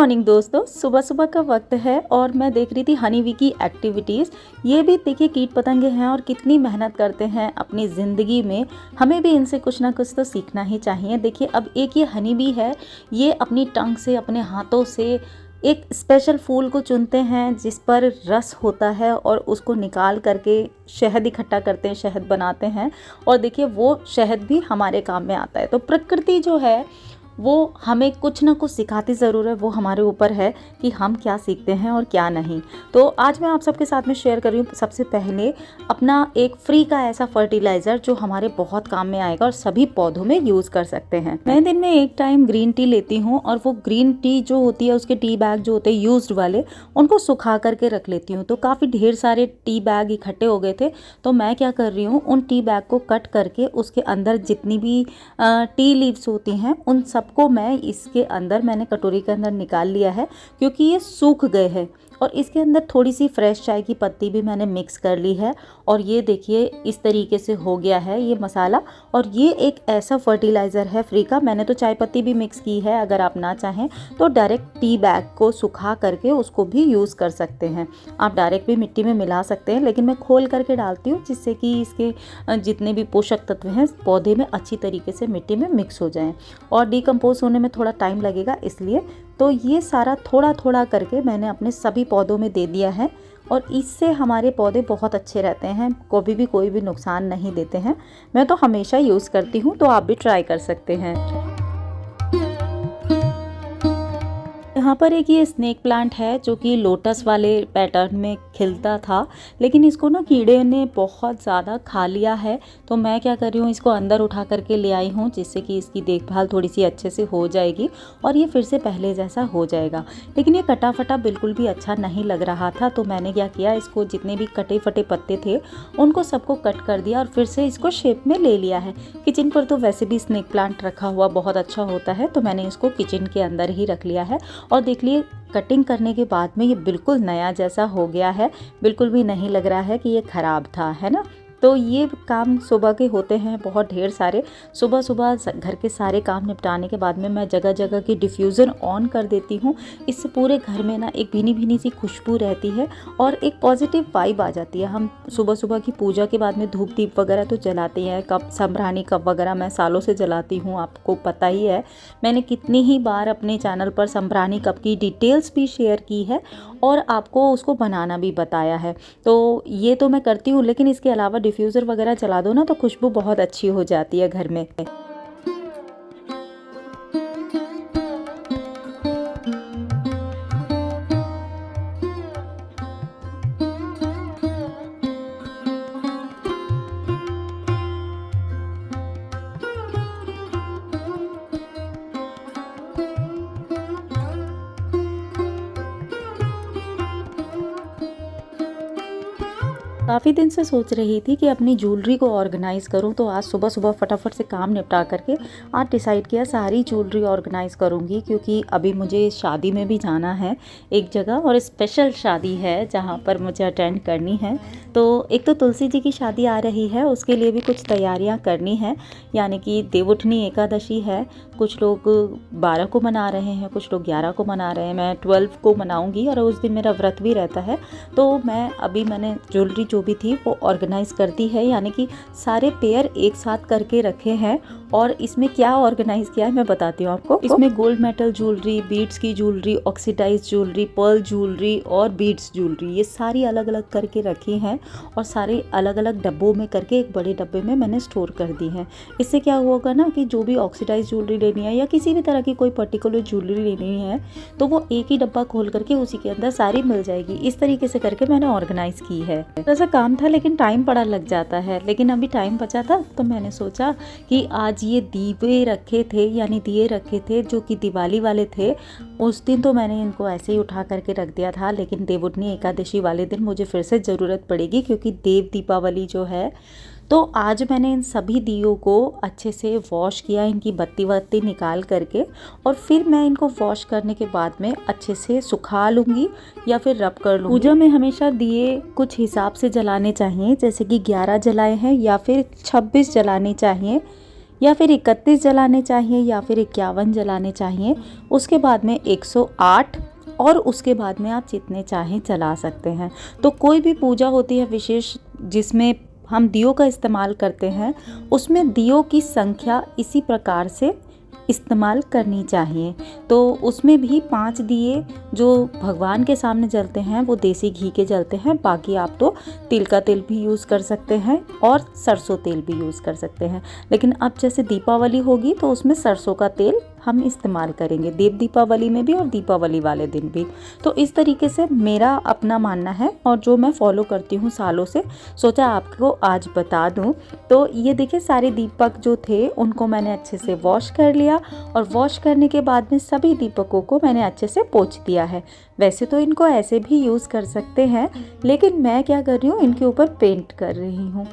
Morning दोस्तों, सुबह सुबह का वक्त है और मैं देख रही थी हनी बी की एक्टिविटीज़। ये भी देखिए कीट पतंगे हैं और कितनी मेहनत करते हैं अपनी ज़िंदगी में। हमें भी इनसे कुछ ना कुछ तो सीखना ही चाहिए। देखिए अब एक ये हनी बी है, ये अपनी टंग से अपने हाथों से एक स्पेशल फूल को चुनते हैं जिस पर रस होता है और उसको निकाल करके शहद इकट्ठा करते हैं, शहद बनाते हैं। और देखिए वो शहद भी हमारे काम में आता है। तो प्रकृति जो है वो हमें कुछ ना कुछ सिखाती ज़रूर है, वो हमारे ऊपर है कि हम क्या सीखते हैं और क्या नहीं। तो आज मैं आप सबके साथ में शेयर कर रही हूँ सबसे पहले अपना एक फ्री का ऐसा फर्टिलाइज़र जो हमारे बहुत काम में आएगा और सभी पौधों में यूज़ कर सकते हैं। मैं दिन में एक टाइम ग्रीन टी लेती हूँ और वो ग्रीन टी जो होती है उसके टी बैग जो होते हैं यूज्ड वाले, उनको सुखा करके रख लेती हूँ। तो काफ़ी ढेर सारे टी बैग इकट्ठे हो गए थे। तो मैं क्या कर रही हूँ, उन टी बैग को कट करके उसके अंदर जितनी भी टी लीव्स होती हैं उन सबको मैं इसके अंदर मैंने कटोरी के अंदर निकाल लिया है, क्योंकि ये सूख गए हैं। और इसके अंदर थोड़ी सी फ्रेश चाय की पत्ती भी मैंने मिक्स कर ली है। और ये देखिए इस तरीके से हो गया है ये मसाला। और ये एक ऐसा फर्टिलाइज़र है फ्री का। मैंने तो चाय पत्ती भी मिक्स की है, अगर आप ना चाहें तो डायरेक्ट टी बैग को सुखा करके उसको भी यूज़ कर सकते हैं। आप डायरेक्ट भी मिट्टी में मिला सकते हैं, लेकिन मैं खोल करके डालती हूँ जिससे कि इसके जितने भी पोषक तत्व हैं पौधे में अच्छी तरीके से मिट्टी में मिक्स हो जाएँ। और डिकम्पोज होने में थोड़ा टाइम लगेगा, इसलिए तो ये सारा थोड़ा थोड़ा करके मैंने अपने सभी पौधों में दे दिया है। और इससे हमारे पौधे बहुत अच्छे रहते हैं, कभी भी कोई भी नुकसान नहीं देते हैं। मैं तो हमेशा यूज़ करती हूँ, तो आप भी ट्राई कर सकते हैं। यहाँ पर एक ये स्नेक प्लांट है जो कि लोटस वाले पैटर्न में खिलता था, लेकिन इसको ना कीड़े ने बहुत ज़्यादा खा लिया है। तो मैं क्या कर रही हूँ, इसको अंदर उठा करके ले आई हूँ जिससे कि इसकी देखभाल थोड़ी सी अच्छे से हो जाएगी और ये फिर से पहले जैसा हो जाएगा। लेकिन ये कटा फटा बिल्कुल भी अच्छा नहीं लग रहा था, तो मैंने क्या किया, इसको जितने भी कटे फटे पत्ते थे उनको सबको कट कर दिया और फिर से इसको शेप में ले लिया है। किचन पर तो वैसे भी स्नेक प्लांट रखा हुआ बहुत अच्छा होता है, तो मैंने इसको किचन के अंदर ही रख लिया है। और देख लिए कटिंग करने के बाद में ये बिल्कुल नया जैसा हो गया है, बिल्कुल भी नहीं लग रहा है कि ये ख़राब था, है ना। तो ये काम सुबह के होते हैं बहुत ढेर सारे। सुबह सुबह घर के सारे काम निपटाने के बाद में मैं जगह जगह की डिफ्यूज़र ऑन कर देती हूँ। इससे पूरे घर में ना एक भीनी भीनी सी खुशबू रहती है और एक पॉजिटिव वाइब आ जाती है। हम सुबह सुबह की पूजा के बाद में धूप दीप वगैरह तो जलाते हैं, कप संभरानी कप वगैरह मैं सालों से जलाती हूँ, आपको पता ही है। मैंने कितनी ही बार अपने चैनल पर संभरानी कप की डिटेल्स भी शेयर की है और आपको उसको बनाना भी बताया है। तो ये तो मैं करती हूँ, लेकिन इसके अलावा डिफ्यूज़र वगैरह चला दो ना तो खुशबू बहुत अच्छी हो जाती है घर में। काफ़ी दिन से सोच रही थी कि अपनी ज्वेलरी को ऑर्गेनाइज़ करूं, तो आज सुबह सुबह फटाफट से काम निपटा करके आज डिसाइड किया सारी ज्वेलरी ऑर्गेनाइज़ करूंगी, क्योंकि अभी मुझे शादी में भी जाना है एक जगह, और स्पेशल शादी है जहां पर मुझे अटेंड करनी है। तो एक तो तुलसी जी की शादी आ रही है, उसके लिए भी कुछ तैयारियाँ करनी है, यानी कि देवउठनी एकादशी है। कुछ लोग 12 को मना रहे हैं, कुछ लोग 11 को मना रहे हैं, मैं 12 को मनाऊँगी और उस दिन मेरा व्रत भी रहता है। तो मैंने ज्वेलरी जो भी थी वो ऑर्गेनाइज़ कर दी है, यानी कि सारे पेयर एक साथ करके रखे हैं। और इसमें क्या ऑर्गेनाइज़ किया है मैं बताती हूँ आपको। इसमें गोल्ड मेटल ज्वेलरी, बीड्स की jewellery, oxidise jewellery, pearl jewellery और बीड्स ज्वेलरी, ये सारी अलग अलग करके रखी हैं और सारे अलग अलग डब्बों में करके एक बड़े डब्बे में मैंने स्टोर कर दी है। इससे क्या होगा ना कि जो भी ऑक्सीडाइज ज्वेलरी लेनी है या किसी भी तरह की कोई पर्टिकुलर ज्वेलरी लेनी है तो वो एक ही डब्बा खोल करके उसी के अंदर सारी मिल जाएगी। इस तरीके से करके मैंने ऑर्गेनाइज़ की है। ऐसा काम था लेकिन टाइम बड़ा लग जाता है, लेकिन अभी टाइम बचा था तो मैंने सोचा कि आज ये दिए रखे थे जो कि दिवाली वाले थे। उस दिन तो मैंने इनको ऐसे ही उठा करके रख दिया था, लेकिन देवउठनी एकादशी वाले दिन मुझे फिर से ज़रूरत पड़ेगी, क्योंकि देव दीपावली जो है। तो आज मैंने इन सभी दियों को अच्छे से वॉश किया, इनकी बत्ती वत्ती निकाल करके, और फिर मैं इनको वॉश करने के बाद में अच्छे से सुखा लूँगी या फिर रब कर लूँगी। पूजा में हमेशा दिए कुछ हिसाब से जलाने चाहिए, जैसे कि 11 जलाए हैं या फिर 26 जलाने चाहिए, या फिर 31 जलाने चाहिए या फिर 51 जलाने चाहिए। उसके बाद में 108 और उसके बाद में आप जितने चाहें जला सकते हैं। तो कोई भी पूजा होती है विशेष जिसमें हम दियों का इस्तेमाल करते हैं, उसमें दियों की संख्या इसी प्रकार से इस्तेमाल करनी चाहिए। तो उसमें भी 5 दिए जो भगवान के सामने जलते हैं वो देसी घी के जलते हैं। बाकी आप तो तिल का तेल भी यूज़ कर सकते हैं और सरसों तेल भी यूज़ कर सकते हैं। लेकिन अब जैसे दीपावली होगी तो उसमें सरसों का तेल हम इस्तेमाल करेंगे, देव दीपावली में भी और दीपावली वाले दिन भी। तो इस तरीके से मेरा अपना मानना है और जो मैं फॉलो करती हूँ सालों से, सोचा आपको आज बता दूँ। तो ये देखिए सारे दीपक जो थे उनको मैंने अच्छे से वॉश कर लिया और वॉश करने के बाद में सभी दीपकों को मैंने अच्छे से पोंछ दिया है। वैसे तो इनको ऐसे भी यूज़ कर सकते हैं, लेकिन मैं क्या कर रही हूँ, इनके ऊपर पेंट कर रही हूँ।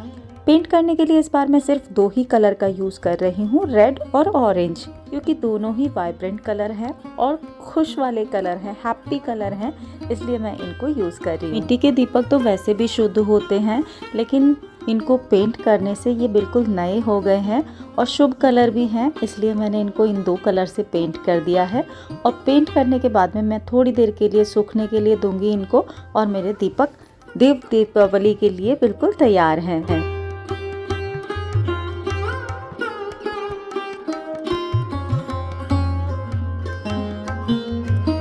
पेंट करने के लिए इस बार मैं सिर्फ 2 ही कलर का यूज़ कर रही हूँ, रेड और ऑरेंज, क्योंकि दोनों ही वाइब्रेंट कलर हैं और खुश वाले कलर हैं, हैप्पी कलर हैं, इसलिए मैं इनको यूज़ कर रही हूँ। मिट्टी के दीपक तो वैसे भी शुद्ध होते हैं, लेकिन इनको पेंट करने से ये बिल्कुल नए हो गए हैं और शुभ कलर भी हैं, इसलिए मैंने इनको इन 2 कलर से पेंट कर दिया है। और पेंट करने के बाद में मैं थोड़ी देर के लिए सूखने के लिए दूंगी इनको और मेरे दीपक देव दीपावली के लिए बिल्कुल तैयार हैं।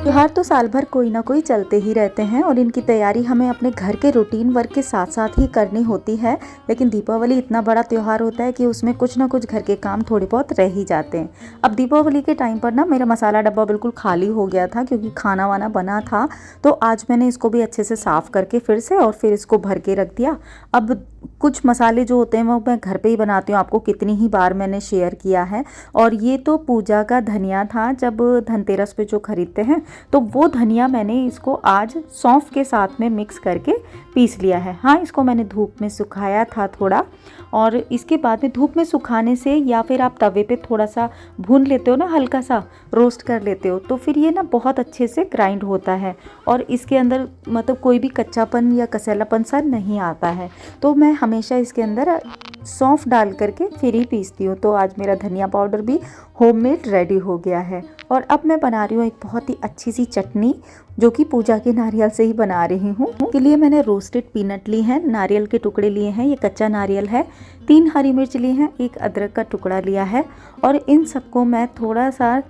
त्योहार तो साल भर कोई ना कोई चलते ही रहते हैं और इनकी तैयारी हमें अपने घर के रूटीन वर्क के साथ साथ ही करनी होती है। लेकिन दीपावली इतना बड़ा त्यौहार होता है कि उसमें कुछ ना कुछ घर के काम थोड़े बहुत रह ही जाते हैं। अब दीपावली के टाइम पर ना मेरा मसाला डब्बा बिल्कुल खाली हो गया था क्योंकि खाना वाना बना था, तो आज मैंने इसको भी अच्छे से साफ़ करके फिर से और फिर इसको भर के रख दिया। अब कुछ मसाले जो होते हैं वो मैं घर पे ही बनाती हूँ, आपको कितनी ही बार मैंने शेयर किया है। और ये तो पूजा का धनिया था, जब धनतेरस पे जो खरीदते हैं तो वो धनिया मैंने इसको आज सौंफ के साथ में मिक्स करके पीस लिया है। हाँ, इसको मैंने धूप में सुखाया था थोड़ा, और इसके बाद में धूप में सुखाने से या फिर आप तवे पे थोड़ा सा भून लेते हो ना, हल्का सा रोस्ट कर लेते हो, तो फिर ये ना बहुत अच्छे से ग्राइंड होता है और इसके अंदर मतलब कोई भी कच्चापन या कसेलापन सा नहीं आता है। तो मैं हमेशा इसके अंदर सौंफ डाल करके फिर ही पीसती हूँ। तो आज मेरा धनिया पाउडर भी होममेड रेडी हो गया है। और अब मैं बना रही हूँ एक बहुत ही अच्छी सी चटनी, जो कि पूजा के नारियल से ही बना रही हूँ। इसके लिए मैंने रोस्टेड पीनट ली है, नारियल के टुकड़े लिए हैं, ये कच्चा नारियल है, 3 हरी मिर्च ली हैं, 1 अदरक का टुकड़ा लिया है और इन सबको मैं थोड़ा सा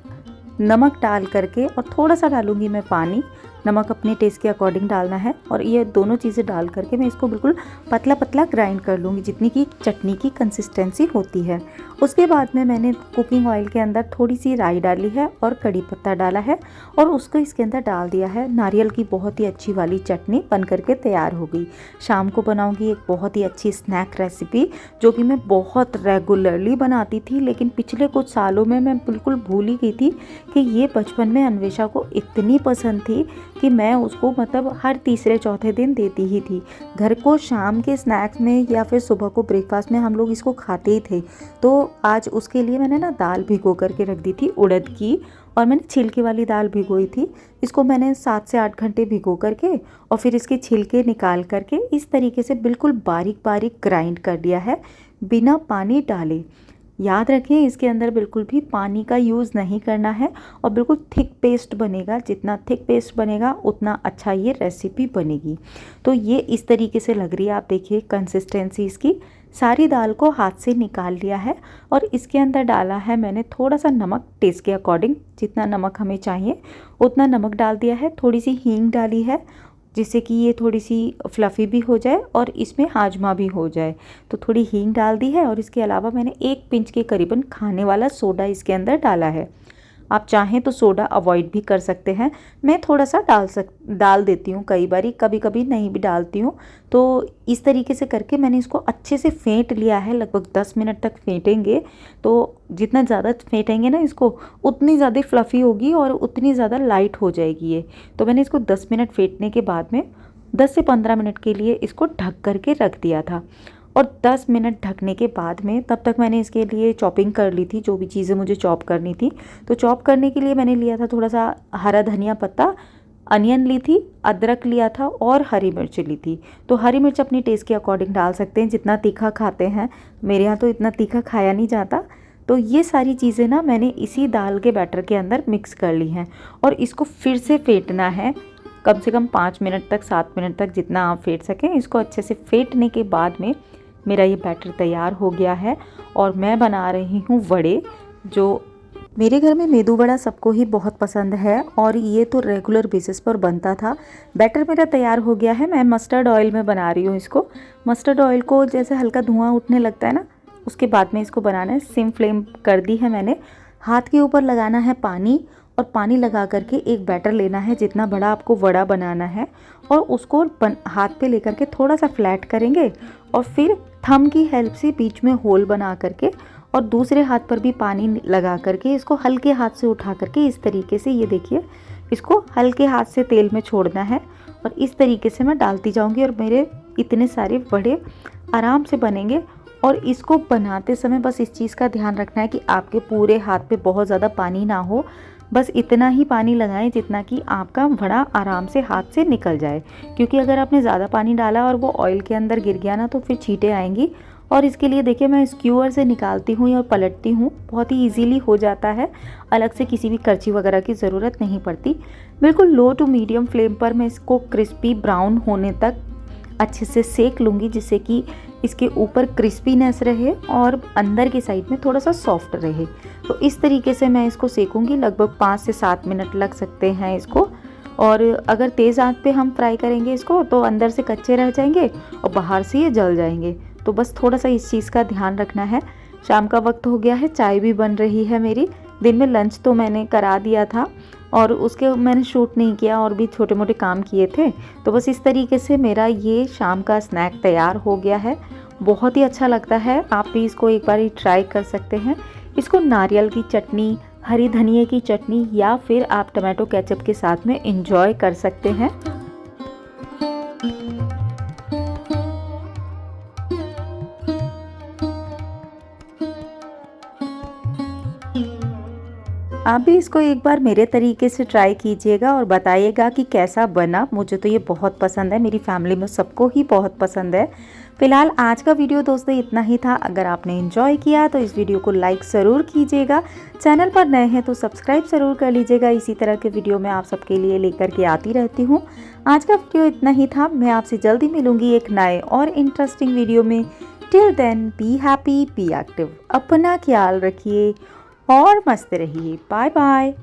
नमक डाल करके, और थोड़ा सा डालूंगी मैं पानी, नमक अपने टेस्ट के अकॉर्डिंग डालना है, और ये दोनों चीज़ें डाल करके मैं इसको बिल्कुल पतला पतला ग्राइंड कर लूँगी जितनी की चटनी की कंसिस्टेंसी होती है। उसके बाद में मैंने कुकिंग ऑयल के अंदर थोड़ी सी राई डाली है और कड़ी पत्ता डाला है और उसको इसके अंदर डाल दिया है। नारियल की बहुत ही अच्छी वाली चटनी बन करके तैयार हो गई। शाम को बनाऊँगी एक बहुत ही अच्छी स्नैक रेसिपी, जो कि मैं बहुत रेगुलरली बनाती थी, लेकिन पिछले कुछ सालों में मैं बिल्कुल भूल ही गई थी कि ये बचपन में अन्वेषा को इतनी पसंद थी कि मैं उसको मतलब हर तीसरे चौथे दिन देती ही थी। घर को शाम के स्नैक्स में या फिर सुबह को ब्रेकफास्ट में हम लोग इसको खाते ही थे। तो आज उसके लिए मैंने ना दाल भिगो करके रख दी थी उड़द की, और मैंने छिलके वाली दाल भिगोई थी। इसको मैंने 7 से 8 घंटे भिगो करके और फिर इसके छिलके निकाल करके इस तरीके से बिल्कुल बारीक बारीक ग्राइंड कर दिया है बिना पानी डाले। याद रखें, इसके अंदर बिल्कुल भी पानी का यूज़ नहीं करना है और बिल्कुल थिक पेस्ट बनेगा। जितना थिक पेस्ट बनेगा उतना अच्छा ये रेसिपी बनेगी। तो ये इस तरीके से लग रही है, आप देखिए कंसिस्टेंसी इसकी। सारी दाल को हाथ से निकाल लिया है और इसके अंदर डाला है मैंने थोड़ा सा नमक, टेस्ट के अकॉर्डिंग जितना नमक हमें चाहिए उतना नमक डाल दिया है। थोड़ी सी हींग डाली है जिससे कि ये थोड़ी सी फ्लफ़ी भी हो जाए और इसमें हाजमा भी हो जाए, तो थोड़ी हींग डाल दी है। और इसके अलावा मैंने 1 पिंच के करीबन खाने वाला सोडा इसके अंदर डाला है। आप चाहें तो सोडा अवॉइड भी कर सकते हैं, मैं थोड़ा सा डाल देती हूँ, कई बारी कभी कभी नहीं भी डालती हूँ। तो इस तरीके से करके मैंने इसको अच्छे से फेंट लिया है, लगभग 10 मिनट तक फेंटेंगे। तो जितना ज़्यादा फेंटेंगे ना इसको, उतनी ज़्यादा फ्लफ़ी होगी और उतनी ज़्यादा लाइट हो जाएगी ये। तो मैंने इसको 10 मिनट फेंटने के बाद में 10 से 15 मिनट के लिए इसको ढक करके रख दिया था। और 10 मिनट ढकने के बाद में तब तक मैंने इसके लिए चॉपिंग कर ली थी, जो भी चीज़ें मुझे चॉप करनी थी। तो चॉप करने के लिए मैंने लिया था थोड़ा सा हरा धनिया पत्ता, अनियन ली थी, अदरक लिया था और हरी मिर्च ली थी। तो हरी मिर्च अपनी टेस्ट के अकॉर्डिंग डाल सकते हैं, जितना तीखा खाते हैं। मेरे यहाँ तो इतना तीखा खाया नहीं जाता, तो ये सारी चीज़ें ना मैंने इसी दाल के बैटर के अंदर मिक्स कर ली हैं और इसको फिर से फेंटना है कम से कम 5 मिनट तक 7 मिनट तक, जितना आप फेंट सकें। इसको अच्छे से फेंटने के बाद में मेरा ये बैटर तैयार हो गया है और मैं बना रही हूँ वड़े। जो मेरे घर में मेदू वड़ा सबको ही बहुत पसंद है और ये तो रेगुलर बेसिस पर बनता था। बैटर मेरा तैयार हो गया है। मैं मस्टर्ड ऑयल में बना रही हूँ इसको। मस्टर्ड ऑयल को जैसे हल्का धुआं उठने लगता है ना, उसके बाद में इसको बनाना है। सिम फ्लेम कर दी है मैंने। हाथ के ऊपर लगाना है पानी और पानी लगा करके एक बैटर लेना है जितना बड़ा आपको वड़ा बनाना है और उसको हाथ पे लेकर के थोड़ा सा फ्लैट करेंगे और फिर थंब की हेल्प से बीच में होल बना करके और दूसरे हाथ पर भी पानी लगा करके इसको हल्के हाथ से उठा करके इस तरीके से, ये देखिए, इसको हल्के हाथ से तेल में छोड़ना है और इस तरीके से मैं डालती जाऊंगी और मेरे इतने सारे वड़े आराम से बनेंगे। और इसको बनाते समय बस इस चीज़ का ध्यान रखना है कि आपके पूरे हाथ पे बहुत ज़्यादा पानी ना हो। बस इतना ही पानी लगाएं जितना कि आपका वड़ा आराम से हाथ से निकल जाए, क्योंकि अगर आपने ज़्यादा पानी डाला और वो ऑयल के अंदर गिर गया ना तो फिर छींटे आएंगी। और इसके लिए देखिए मैं स्क्यूअर से निकालती हूँ और पलटती हूँ, बहुत ही इजीली हो जाता है। अलग से किसी भी करछी वगैरह की ज़रूरत नहीं पड़ती। बिल्कुल लो टू मीडियम फ्लेम पर मैं इसको क्रिस्पी ब्राउन होने तक अच्छे से सेक लूँगी, जिससे कि इसके ऊपर क्रिस्पीनेस रहे और अंदर की साइड में थोड़ा सा सॉफ्ट रहे। तो इस तरीके से मैं इसको सेकूँगी। लगभग 5 से 7 मिनट लग सकते हैं इसको। और अगर तेज़ आंच पे हम फ्राई करेंगे इसको तो अंदर से कच्चे रह जाएंगे और बाहर से ये जल जाएंगे। तो बस थोड़ा सा इस चीज़ का ध्यान रखना है। शाम का वक्त हो गया है, चाय भी बन रही है मेरी। दिन में लंच तो मैंने करा दिया था और उसके मैंने शूट नहीं किया और भी छोटे मोटे काम किए थे। तो बस इस तरीके से मेरा ये शाम का स्नैक तैयार हो गया है। बहुत ही अच्छा लगता है, आप भी इसको एक बार ट्राई कर सकते हैं। इसको नारियल की चटनी, हरी धनिया की चटनी या फिर आप टमाटो केचप के साथ में एंजॉय कर सकते हैं। आप भी इसको एक बार मेरे तरीके से ट्राई कीजिएगा और बताइएगा कि कैसा बना। मुझे तो ये बहुत पसंद है, मेरी फैमिली में सबको ही बहुत पसंद है। फिलहाल आज का वीडियो दोस्तों इतना ही था। अगर आपने एंजॉय किया तो इस वीडियो को लाइक ज़रूर कीजिएगा। चैनल पर नए हैं तो सब्सक्राइब ज़रूर कर लीजिएगा। इसी तरह के वीडियो मैं आप सबके लिए लेकर के आती रहती हूँ। आज का वीडियो इतना ही था। मैं आपसे जल्दी मिलूँगी एक नए और इंटरेस्टिंग वीडियो में। Till then be happy, be active, अपना ख्याल रखिए और मस्त रहिए। Bye bye.